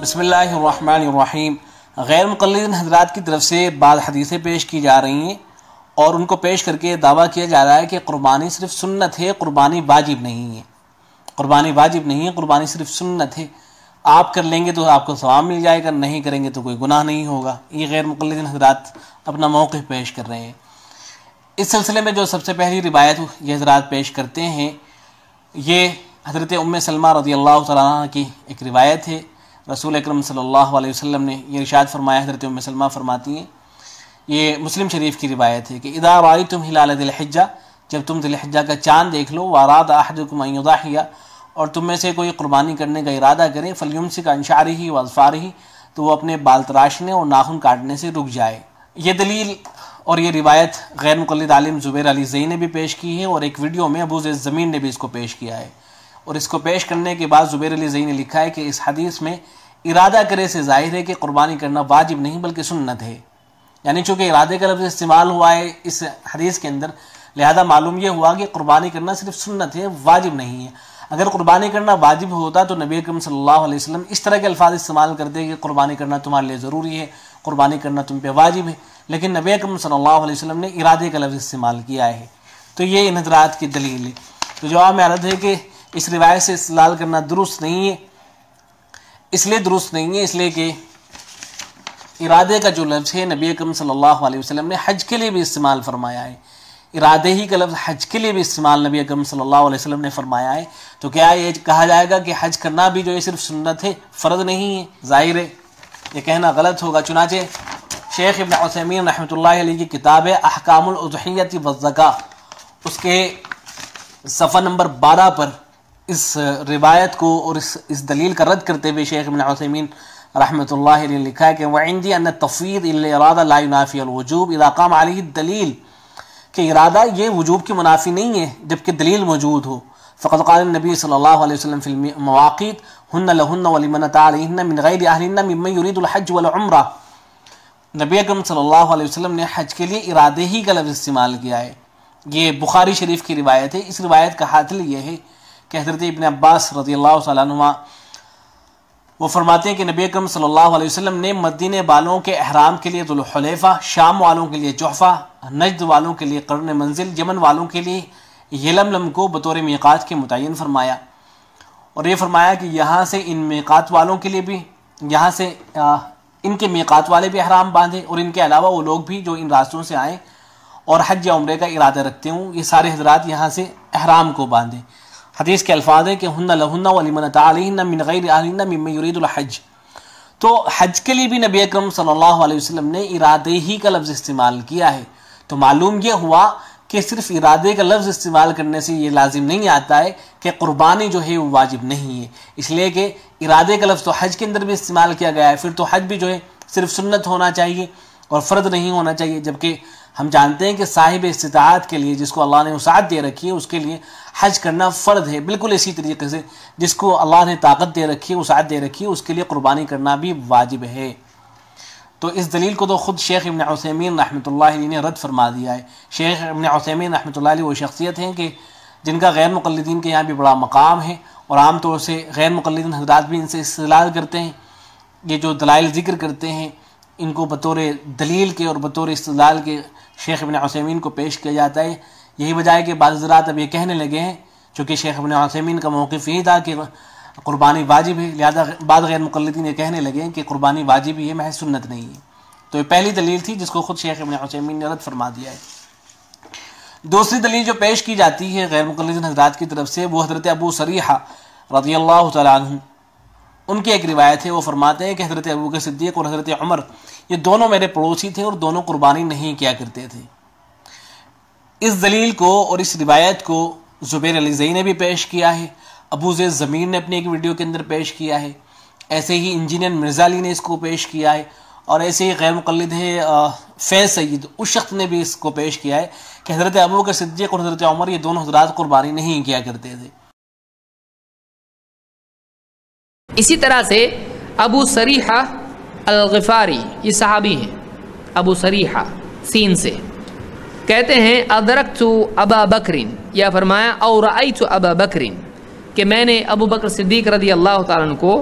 بسم اللہ الرحمن الرحیم۔ غیر مقلدین حضرات کی طرف سے بعض حدیثیں پیش کی جا رہی ہیں اور ان کو پیش کر کے دعویٰ کیا جا رہا ہے کہ قربانی صرف سنت ہے، قربانی واجب نہیں ہے، قربانی واجب نہیں ہے، قربانی صرف سنت ہے، آپ کر لیں گے تو آپ کو ثواب مل جائے گا، نہیں کریں گے تو کوئی گناہ نہیں ہوگا۔ یہ غیر مقلدین حضرات اپنا موقف پیش کر رہے ہیں۔ اس سلسلے میں جو سب سے پہلی روایت یہ حضرات پیش کرتے ہیں، یہ حضرت ام سلمہ رضی اللہ تعالیٰ عنہ کی ایک روایت ہے۔ رسول اکرم صلی اللہ علیہ وسلم نے یہ ارشاد فرمایا، حضرت ام سلمہ فرماتی ہیں، یہ مسلم شریف کی روایت ہے کہ اذا رأیتم ہلال ذی الحجہ، جب تم ذی الحجہ کا چاند دیکھ لو، واراد احدکم ان یضحی، اور تم میں سے کوئی قربانی کرنے کا ارادہ کرے، فلیمسک عن شعرہ واظفارہ، تو وہ اپنے بال تراشنے اور ناخن کاٹنے سے رک جائے۔ یہ دلیل اور یہ روایت غیر مقلد عالم زبیر علی زئی نے بھی پیش کی ہے، اور ایک ویڈیو میں ابو زید زمین نے بھی اس کو پیش کیا ہے، اور اس کو پیش کرنے کے بعد زبیر علی زئی نے لکھا ہے کہ اس حدیث میں ارادہ کرے سے ظاہر ہے کہ قربانی کرنا واجب نہیں بلکہ سنت ہے، یعنی چونکہ ارادے کا لفظ استعمال ہوا ہے اس حدیث کے اندر، لہذا معلوم یہ ہوا کہ قربانی کرنا صرف سنت ہے، واجب نہیں ہے۔ اگر قربانی کرنا واجب ہوتا تو نبی اکرم صلی اللہ علیہ وسلم اس طرح کے الفاظ استعمال کرتے کہ قربانی کرنا تمہارے لیے ضروری ہے، قربانی کرنا تم پہ واجب ہے، لیکن نبی اکرم صلی اللہ علیہ وسلم نے ارادے کا لفظ استعمال کیا ہے، تو یہ ان حضرات کی دلیل ہے۔ تو جواب میں عرض ہے کہ اس روایت سے استدلال کرنا درست نہیں ہے، اس لیے درست نہیں ہے اس لیے کہ ارادے کا جو لفظ ہے نبی اکرم صلی اللہ علیہ وسلم نے حج کے لیے بھی استعمال فرمایا ہے، ارادے ہی کا لفظ حج کے لیے بھی استعمال نبی اکرم صلی اللہ علیہ وسلم نے فرمایا ہے، تو کیا یہ کہا جائے گا کہ حج کرنا بھی جو ہے صرف سنت ہے، فرض نہیں ہے؟ ظاہر ہے یہ کہنا غلط ہوگا۔ چنانچہ شیخ ابن عثیمین رحمۃ اللہ علیہ کی کتاب ہے احکام الاضحیۃ والزکاۃ، اس کے صفحہ نمبر 12 پر اس روایت کو اور اس دلیل کا رد کرتے ہوئے شیخ ابن عثیمین رحمۃ اللہ علیہ نے لکھا ہے کہ وعندی ان التفویض الى الارادہ لا ينافی الوجوب اذا قام علیہ الدلیل، کہ ارادہ یہ وجوب کی منافی نہیں ہے جبکہ دلیل موجود ہو۔ فقد قال النبی صلی اللہ علیہ وسلم فی المواقیت ہن لہن ولمن اتى علیہن من غیر اہلہن ممن یرید الحج والعمرہ، نبی اکرم صلی اللہ علیہ وسلم نے حج کے لیے ارادے ہی کا لفظ استعمال کیا ہے۔ یہ بخاری شریف کی روایت ہے۔ اس روایت کا حاصل یہ ہے کہ حضرت ابن عباس رضی اللہ تعالیٰ عنہ وہ فرماتے ہیں کہ نبی اکرم صلی اللہ علیہ وسلم نے مدینے والوں کے احرام کے لیے ذوالحلیفہ، شام والوں کے لیے جحفہ، نجد والوں کے لیے قرن منزل، یمن والوں کے لیے یلملم کو بطور میقات کے متعین فرمایا، اور یہ فرمایا کہ یہاں سے ان میقات والوں کے لیے بھی، یہاں سے ان کے میقات والے بھی احرام باندھیں، اور ان کے علاوہ وہ لوگ بھی جو ان راستوں سے آئیں اور حج یا عمرے کا ارادہ رکھتے ہوں، یہ سارے حضرات یہاں سے احرام کو باندھیں۔ حدیث کے الفاظ ہیں کہ ہن لہن ولمن اتى علیہن من غیر اہلہن ممن یرید الحج، تو حج کے لیے بھی نبی اکرم صلی اللہ علیہ وسلم نے ارادے ہی کا لفظ استعمال کیا ہے۔ تو معلوم یہ ہوا کہ صرف ارادے کا لفظ استعمال کرنے سے یہ لازم نہیں آتا ہے کہ قربانی جو ہے وہ واجب نہیں ہے، اس لیے کہ ارادے کا لفظ تو حج کے اندر بھی استعمال کیا گیا ہے، پھر تو حج بھی جو ہے صرف سنت ہونا چاہیے اور فرض نہیں ہونا چاہیے، جبکہ ہم جانتے ہیں کہ صاحب استطاعت کے لیے، جس کو اللہ نے وسعت دے رکھی ہے، اس کے لیے حج کرنا فرض ہے، بالکل اسی طریقے سے جس کو اللہ نے طاقت دے رکھی ہے، وسعت دے رکھی ہے، اس کے لیے قربانی کرنا بھی واجب ہے۔ تو اس دلیل کو تو خود شیخ ابن عثیمین رحمۃ اللہ علیہ نے رد فرما دیا ہے۔ شیخ ابن عثیمین رحمۃ اللہ علیہ وہ شخصیت ہیں کہ جن کا غیر مقلدین کے یہاں بھی بڑا مقام ہے، اور عام طور سے غیر مقلدین حضرات بھی ان سے استدلال کرتے ہیں، یہ جو دلائل ذکر کرتے ہیں ان کو بطور دلیل کے اور بطور استدلال کے شیخ ابن عثیمین کو پیش کیا جاتا ہے۔ یہی وجہ ہے کہ بعض حضرات اب یہ کہنے لگے ہیں، چونکہ شیخ ابن عثیمین کا موقف یہی تھا کہ قربانی واجب ہے، لہذا بعض غیر مقلدین یہ کہنے لگے ہیں کہ قربانی واجب ہی ہے، محض سنت نہیں ہے۔ تو یہ پہلی دلیل تھی جس کو خود شیخ ابن عثیمین نے رد فرما دیا ہے۔ دوسری دلیل جو پیش کی جاتی ہے غیر مقلدین حضرات کی طرف سے، وہ حضرت ابو سریحہ رضی اللہ تعالیٰ عنہ ان کی ایک روایت ہے۔ وہ فرماتے ہیں کہ حضرت ابوبکر صدیق اور حضرت عمر یہ دونوں میرے پڑوسی تھے اور دونوں قربانی نہیں کیا کرتے تھے۔ اس دلیل کو اور اس روایت کو زبیر علی زئی نے بھی پیش کیا ہے، ابو زید زمین نے اپنی ایک ویڈیو کے اندر پیش کیا ہے، ایسے ہی انجینئر مرزا علی نے اس کو پیش کیا ہے، اور ایسے ہی غیر مقلد ہے فیض سید اس شخص نے بھی اس کو پیش کیا ہے کہ حضرت ابوبکر صدیق اور حضرت عمر یہ دونوں حضرات قربانی نہیں کیا کرتے تھے۔ اسی طرح سے ابو سریحہ الغفاری یہ صحابی ہیں، ابو سریحہ سین سے کہتے ہیں ادرکت ابا بکرین، یا فرمایا او رأیت ابا بکرین، کہ میں نے ابو بکر صدیق رضی اللہ تعالیٰ عنہ کو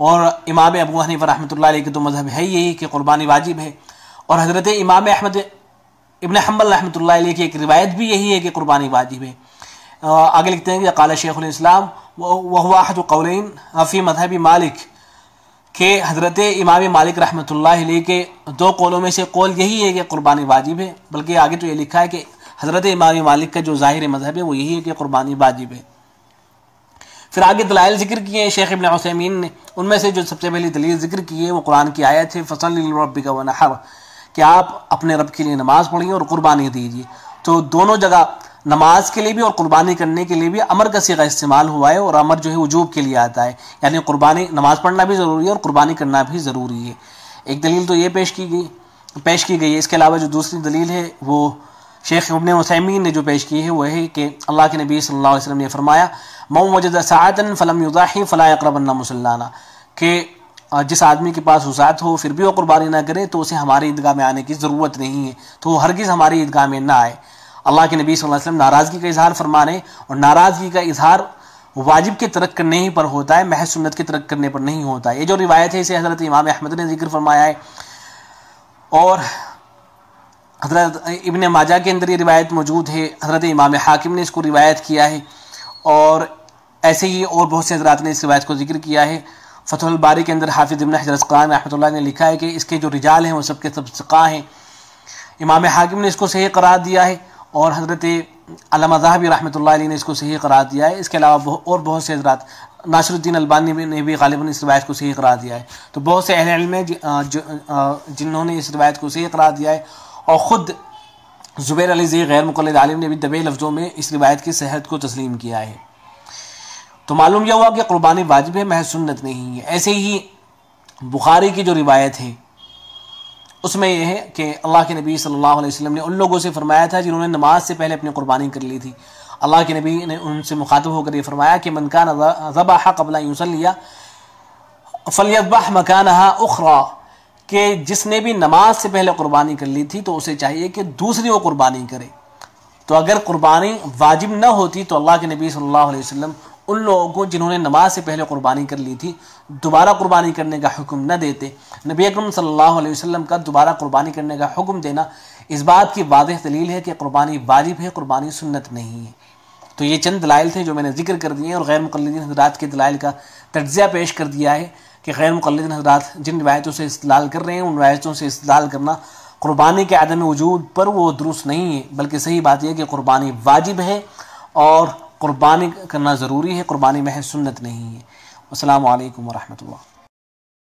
اور امام ابو حنیفہ رحمۃ اللہ علیہ کے تو مذہب ہے یہی کہ قربانی واجب ہے، اور حضرت امام احمد ابن حنبل رحمۃ اللہ علیہ کی ایک روایت بھی یہی ہے کہ قربانی واجب ہے۔ آگے لکھتے ہیں کہ قال شیخ الاسلام وهو احد قولین فی مذہب مالک، کہ حضرت امام مالک رحمۃ اللہ علیہ کے دو قولوں میں سے قول یہی ہے کہ قربانی واجب ہے، بلکہ آگے تو یہ لکھا ہے کہ حضرت امام مالک کا جو ظاہر مذہب ہے وہ یہی ہے کہ قربانی واجب ہے۔ پھر آگے دلائل ذکر کیے ہیں شیخ ابن عثیمین نے، ان میں سے جو سب سے پہلی دلیل ذکر کی ہے وہ قرآن کی آیت ہے فصلی لربک ونحر، کہ آپ اپنے رب کے لیے نماز پڑھیے اور قربانی دیجیے۔ تو دونوں جگہ نماز کے لیے بھی اور قربانی کرنے کے لیے بھی امر کا صیغہ استعمال ہوا ہے، اور امر جو ہے وجوب کے لیے آتا ہے، یعنی قربانی نماز پڑھنا بھی ضروری ہے اور قربانی کرنا بھی ضروری ہے۔ ایک دلیل تو یہ پیش کی گئی ہے۔ اس کے علاوہ جو دوسری دلیل ہے وہ شیخ ابن عثیمین نے جو پیش کی ہے وہ ہے کہ اللہ کے نبی صلی اللہ علیہ وسلم نے فرمایا من وجد ساعة فلم يضحي فلا يقربن مصلانا، کہ جس آدمی کے پاس وسعت ہو پھر بھی وہ قربانی نہ کرے تو اسے ہماری عیدگاہ میں آنے کی ضرورت نہیں ہے، تو وہ ہرگز ہماری عیدگاہ میں نہ آئے۔ اللہ کے نبی صلی اللہ علیہ وسلم ناراضگی کا اظہار فرما رہے ہیں، اور ناراضگی کا اظہار واجب کے ترک کرنے ہی پر ہوتا ہے، محض سنت کے ترک کرنے پر نہیں ہوتا ہے۔ یہ جو روایت ہے اسے حضرت امام احمد نے ذکر فرمایا ہے، اور حضرت ابن ماجہ کے اندر یہ روایت موجود ہے، حضرت امام حاکم نے اس کو روایت کیا ہے، اور ایسے ہی اور بہت سے حضرات نے اس روایت کو ذکر کیا ہے۔ فتح الباری کے اندر حافظ ابن حجر اسقلانی رحمۃ اللہ نے لکھا ہے کہ اس کے جو رجال ہیں وہ سب کے سب ثقہ ہیں۔ امام حاکم نے اس کو صحیح قرار دیا ہے، اور حضرت علامہ ذہبی رحمۃ اللہ علیہ نے اس کو صحیح قرار دیا ہے۔ اس کے علاوہ اور بہت سے حضرات، ناصر الدین البانی نے بھی غالباً اس روایت کو صحیح قرار دیا ہے۔ تو بہت سے اہل علم ہیں جنہوں نے اس روایت کو صحیح قرار دیا ہے، اور خود زبیر علی زئی غیر مقلد عالم نے بھی دبے لفظوں میں اس روایت کی صحت کو تسلیم کیا ہے۔ تو معلوم یہ ہوا کہ قربانی واجب ہے، محض سنت نہیں ہے۔ ایسے ہی بخاری کی جو روایت ہے اس میں یہ ہے کہ اللہ کے نبی صلی اللہ علیہ وسلم نے ان لوگوں سے فرمایا تھا جنہوں نے نماز سے پہلے اپنی قربانی کر لی تھی۔ اللہ کے نبی نے ان سے مخاطب ہو کر یہ فرمایا کہ من کان ذبح قبل ان یصلی فلیذبح مکانہا اخری، کہ جس نے بھی نماز سے پہلے قربانی کر لی تھی تو اسے چاہیے کہ دوسری وہ قربانی کرے۔ تو اگر قربانی واجب نہ ہوتی تو اللہ کے نبی صلی اللہ علیہ وسلم ان لوگوں کو جنہوں نے نماز سے پہلے قربانی کر لی تھی دوبارہ قربانی کرنے کا حکم نہ دیتے۔ نبی اکرم صلی اللہ علیہ وسلم کا دوبارہ قربانی کرنے کا حکم دینا اس بات کی واضح دلیل ہے کہ قربانی واجب ہے، قربانی سنت نہیں ہے۔ تو یہ چند دلائل تھے جو میں نے ذکر کر دیے، اور غیر مقلدین حضرات کے دلائل کا تجزیہ پیش کر دیا ہے کہ غیر مقلدین حضرات جن روایتوں سے استدلال کر رہے ہیں ان روایتوں سے استدلال کرنا قربانی کے عدم وجود پر وہ درست نہیں ہے، بلکہ صحیح بات یہ ہے کہ قربانی واجب ہے اور قربانی کرنا ضروری ہے، قربانی محض سنت نہیں ہے۔ السلام علیکم ورحمۃ اللہ۔